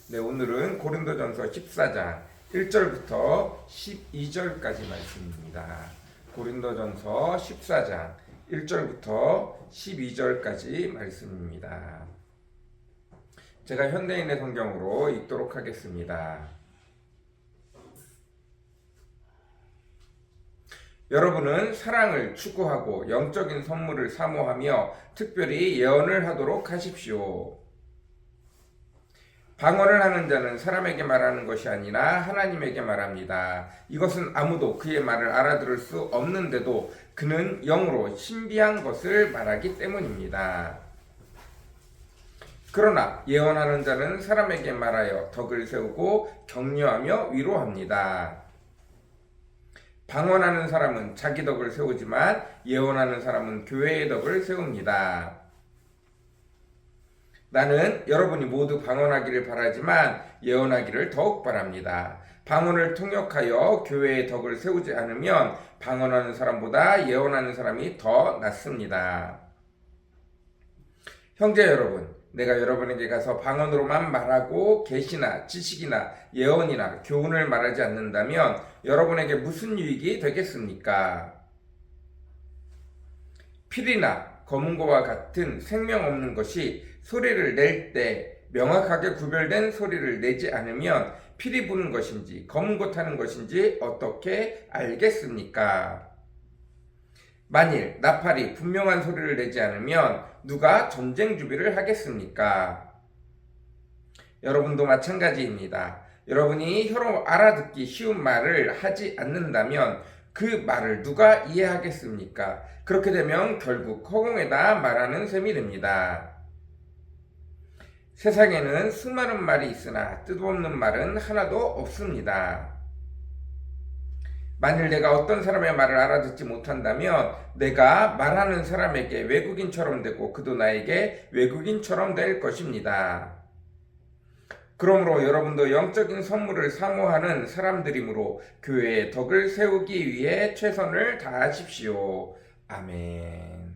네, 오늘은 고린도전서 14장 1절부터 12절까지 말씀입니다. 고린도전서 14장 1절부터 12절까지 말씀입니다. 제가 현대인의 성경으로 읽도록 하겠습니다. 여러분은 사랑을 추구하고 영적인 선물을 사모하며 특별히 예언을 하도록 하십시오. 방언을 하는 자는 사람에게 말하는 것이 아니라 하나님에게 말합니다. 이것은 아무도 그의 말을 알아들을 수 없는데도 그는 영으로 신비한 것을 말하기 때문입니다. 그러나 예언하는 자는 사람에게 말하여 덕을 세우고 격려하며 위로합니다. 방언하는 사람은 자기 덕을 세우지만 예언하는 사람은 교회의 덕을 세웁니다. 나는 여러분이 모두 방언하기를 바라지만 예언하기를 더욱 바랍니다. 방언을 통역하여 교회의 덕을 세우지 않으면 방언하는 사람보다 예언하는 사람이 더 낫습니다. 형제 여러분, 내가 여러분에게 가서 방언으로만 말하고 계시나 지식이나 예언이나 교훈을 말하지 않는다면 여러분에게 무슨 유익이 되겠습니까? 필이나 검은고와 같은 생명 없는 것이 소리를 낼 때 명확하게 구별된 소리를 내지 않으면 피리 부는 것인지 검은고 타는 것인지 어떻게 알겠습니까? 만일 나팔이 분명한 소리를 내지 않으면 누가 전쟁 준비를 하겠습니까? 여러분도 마찬가지입니다. 여러분이 혀로 알아듣기 쉬운 말을 하지 않는다면 그 말을 누가 이해하겠습니까? 그렇게 되면 결국 허공에다 말하는 셈이 됩니다. 세상에는 수많은 말이 있으나 뜻없는 말은 하나도 없습니다. 만일 내가 어떤 사람의 말을 알아듣지 못한다면 내가 말하는 사람에게 외국인처럼 되고 그도 나에게 외국인처럼 될 것입니다. 그러므로 여러분도 영적인 선물을 사모하는 사람들이므로 교회의 덕을 세우기 위해 최선을 다하십시오. 아멘.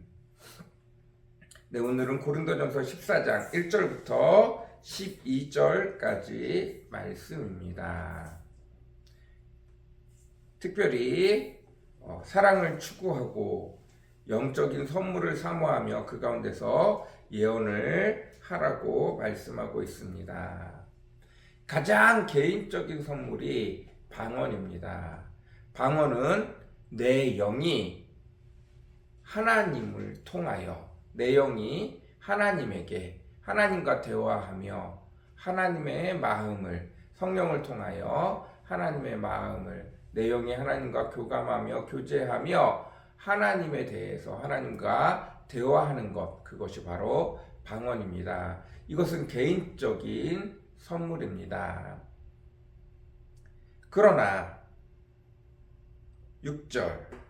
네, 오늘은 고린도전서 14장 1절부터 12절까지 말씀입니다. 특별히 사랑을 추구하고 영적인 선물을 사모하며 그 가운데서 예언을 하라고 말씀하고 있습니다. 가장 개인적인 선물이 방언입니다. 방언은 내 영이 하나님을 통하여 내 영이 하나님에게 하나님과 대화하며 하나님의 마음을 성령을 통하여 하나님의 마음을 내 영이 하나님과 교감하며 교제하며 하나님에 대해서 하나님과 대화하는 것, 그것이 바로 방언입니다. 이것은 개인적인 선물입니다. 그러나 6절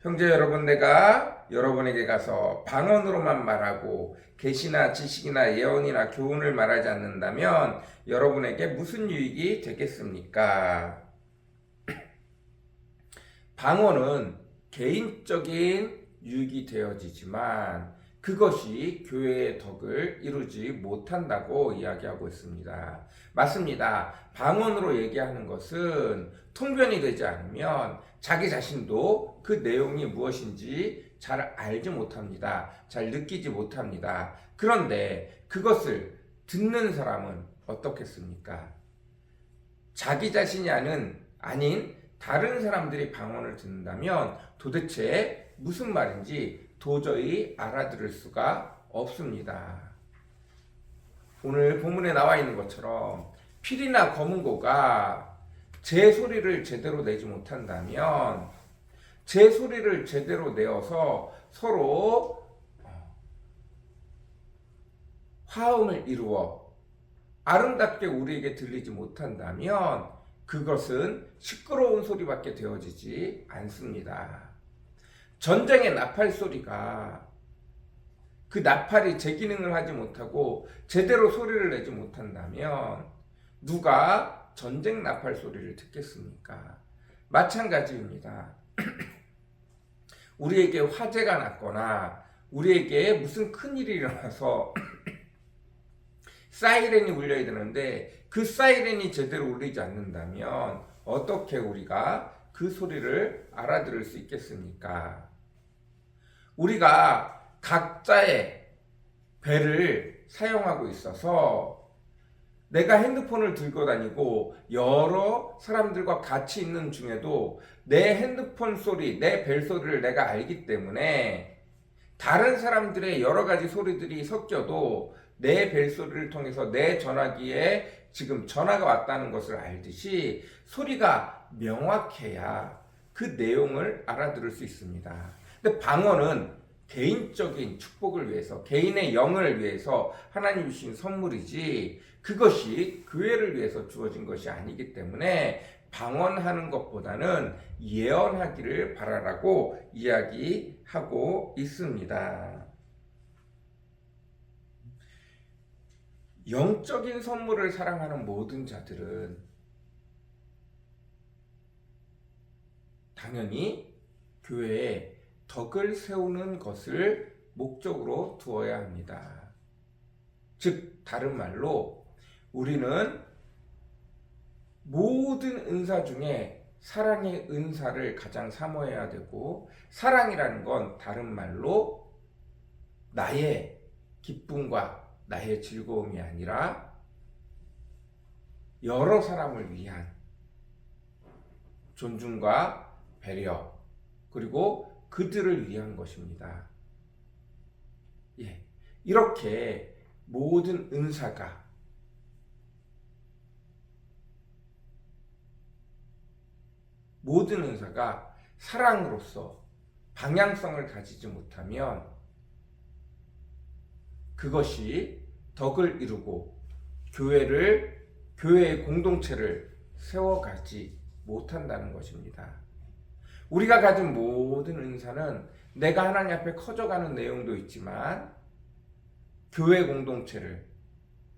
형제 여러분, 내가 여러분에게 가서 방언으로만 말하고 계시나 지식이나 예언이나 교훈을 말하지 않는다면 여러분에게 무슨 유익이 되겠습니까? 방언은 개인적인 유익이 되어지지만 그것이 교회의 덕을 이루지 못한다고 이야기하고 있습니다. 맞습니다. 방언으로 얘기하는 것은 통변이 되지 않으면 자기 자신도 그 내용이 무엇인지 잘 알지 못합니다. 잘 느끼지 못합니다. 그런데 그것을 듣는 사람은 어떻겠습니까? 자기 자신이 아닌 다른 사람들이 방언을 듣는다면 도대체 무슨 말인지 도저히 알아들을 수가 없습니다. 오늘 본문에 나와 있는 것처럼 필이나 검은고가 제 소리를 제대로 내지 못한다면 제 소리를 제대로 내어서 서로 화음을 이루어 아름답게 우리에게 들리지 못한다면 그것은 시끄러운 소리밖에 되어지지 않습니다. 전쟁의 나팔 소리가 그 나팔이 제 기능을 하지 못하고 제대로 소리를 내지 못한다면 누가 전쟁 나팔 소리를 듣겠습니까? 마찬가지입니다. 우리에게 화재가 났거나 우리에게 무슨 큰일이 일어나서 사이렌이 울려야 되는데 그 사이렌이 제대로 울리지 않는다면 어떻게 우리가 그 소리를 알아들을 수 있겠습니까? 우리가 각자의 배를 사용하고 있어서 내가 핸드폰을 들고 다니고 여러 사람들과 같이 있는 중에도 내 핸드폰 소리, 내 벨소리를 내가 알기 때문에 다른 사람들의 여러 가지 소리들이 섞여도 내 벨소리를 통해서 내 전화기에 지금 전화가 왔다는 것을 알듯이 소리가 명확해야 그 내용을 알아들을 수 있습니다. 근데 방언은 개인적인 축복을 위해서, 개인의 영을 위해서 하나님 주신 선물이지 그것이 교회를 위해서 주어진 것이 아니기 때문에 방언하는 것보다는 예언하기를 바라라고 이야기하고 있습니다. 영적인 선물을 사랑하는 모든 자들은 당연히 교회에 덕을 세우는 것을 목적으로 두어야 합니다. 즉 다른 말로 우리는 모든 은사 중에 사랑의 은사를 가장 사모해야 되고, 사랑이라는 건 다른 말로 나의 기쁨과 나의 즐거움이 아니라 여러 사람을 위한 존중과 배려, 그리고 그들을 위한 것입니다. 이렇게 모든 은사가 사랑으로서 방향성을 가지지 못하면 그것이 덕을 이루고 교회의 공동체를 세워가지 못한다는 것입니다. 우리가 가진 모든 은사는 내가 하나님 앞에 커져가는 내용도 있지만 교회 공동체를,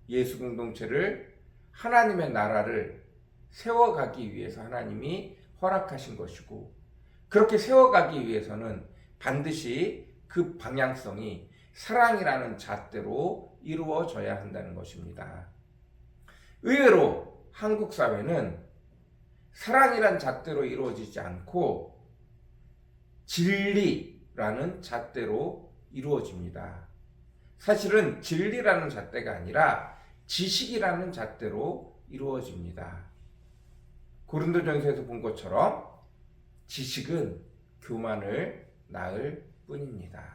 예수 공동체를, 하나님의 나라를 세워가기 위해서 하나님이 허락하신 것이고, 그렇게 세워가기 위해서는 반드시 그 방향성이 사랑이라는 잣대로 이루어져야 한다는 것입니다. 의외로 한국 사회는 사랑이란 잣대로 이루어지지 않고 진리라는 잣대로 이루어집니다. 사실은 진리라는 잣대가 아니라 지식이라는 잣대로 이루어집니다. 고린도전서에서 본 것처럼 지식은 교만을 낳을 뿐입니다.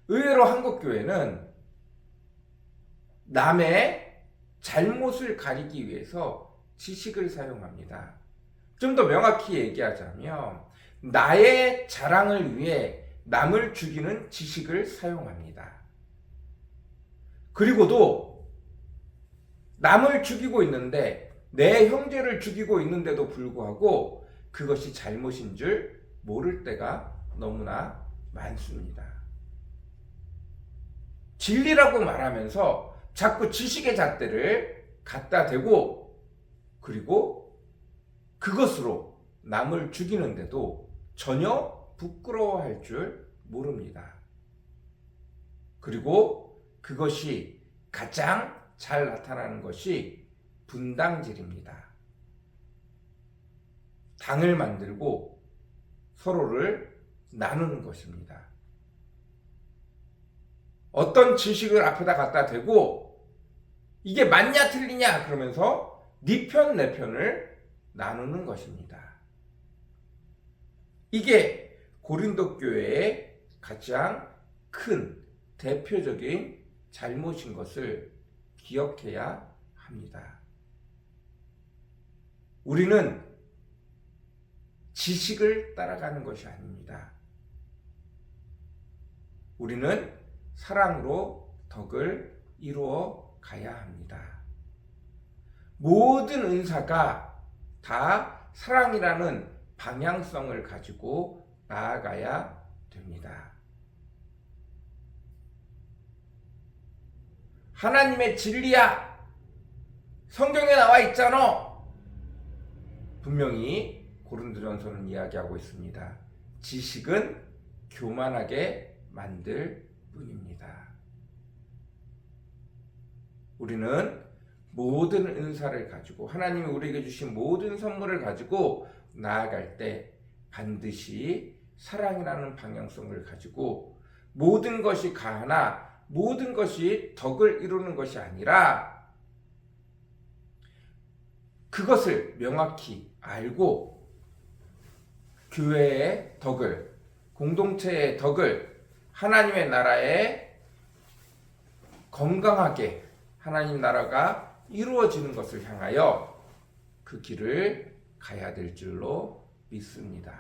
의외로 한국 교회는 남의 잘못을 가리기 위해서 지식을 사용합니다. 좀 더 명확히 얘기하자면 나의 자랑을 위해 남을 죽이는 지식을 사용합니다. 그리고도 남을 죽이고 있는데, 내 형제를 죽이고 있는데도 불구하고 그것이 잘못인 줄 모를 때가 너무나 많습니다. 진리라고 말하면서 자꾸 지식의 잣대를 갖다 대고, 그리고 그것으로 남을 죽이는데도 전혀 부끄러워할 줄 모릅니다. 그리고 그것이 가장 잘 나타나는 것이 분당질입니다. 당을 만들고 서로를 나누는 것입니다. 어떤 지식을 앞에다 갖다 대고 이게 맞냐 틀리냐 그러면서 네 편 내 편을 나누는 것입니다. 이게 고린도 교회의 가장 큰 대표적인 잘못인 것을 기억해야 합니다. 우리는 지식을 따라가는 것이 아닙니다. 우리는 사랑으로 덕을 이루어 가야 합니다. 모든 은사가 다 사랑이라는 방향성을 가지고 나아가야 됩니다. 하나님의 진리야! 성경에 나와 있잖아! 분명히 고린도전서는 이야기하고 있습니다. 지식은 교만하게 만들 뿐입니다. 우리는 모든 은사를 가지고 하나님이 우리에게 주신 모든 선물을 가지고 나아갈 때 반드시 사랑이라는 방향성을 가지고 모든 것이 가하나 모든 것이 덕을 이루는 것이 아니라 그것을 명확히 알고 교회의 덕을, 공동체의 덕을, 하나님의 나라에 건강하게 하나님 나라가 이루어지는 것을 향하여 그 길을 가야 될 줄로 믿습니다.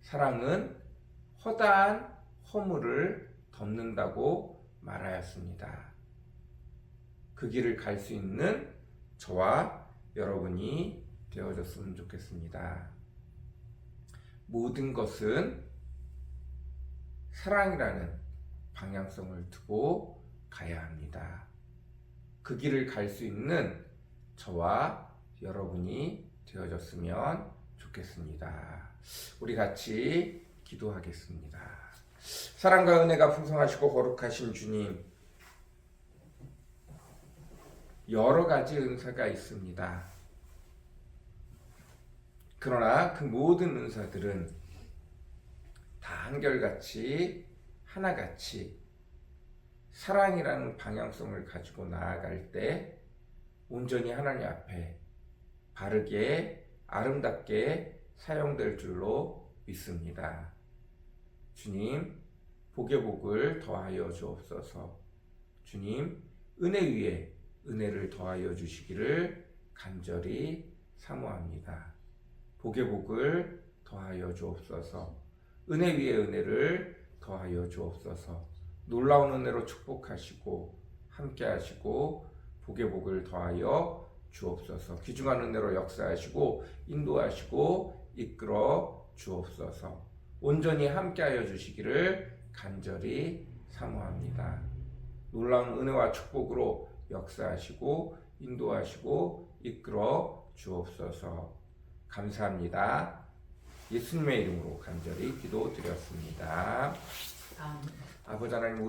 사랑은 허다한 허물을 덮는다고 말하였습니다. 그 길을 갈 수 있는 저와 여러분이 되어줬으면 좋겠습니다. 모든 것은 사랑이라는 방향성을 두고 가야 합니다. 그 길을 갈 수 있는 저와 여러분이 되어줬으면 좋겠습니다. 우리 같이 기도하겠습니다. 사랑과 은혜가 풍성하시고 거룩하신 주님, 여러 가지 은사가 있습니다. 그러나 그 모든 은사들은 다 한결같이 하나같이 사랑이라는 방향성을 가지고 나아갈 때 온전히 하나님 앞에 바르게 아름답게 사용될 줄로 믿습니다. 주님, 복의 복을 더하여 주옵소서. 주님, 은혜 위에 은혜를 더하여 주시기를 간절히 사모합니다. 복의 복을 더하여 주옵소서. 은혜 위에 은혜를 더하여 주옵소서. 놀라운 은혜로 축복하시고 함께 하시고 복의 복을 더하여 주옵소서. 귀중한 은혜로 역사하시고 인도하시고 이끌어 주옵소서. 온전히 함께하여 주시기를 간절히 사모합니다. 놀라운 은혜와 축복으로 역사하시고 인도하시고 이끌어 주옵소서. 감사합니다. 예수님의 이름으로 간절히 기도드렸습니다. 아버지 하나님,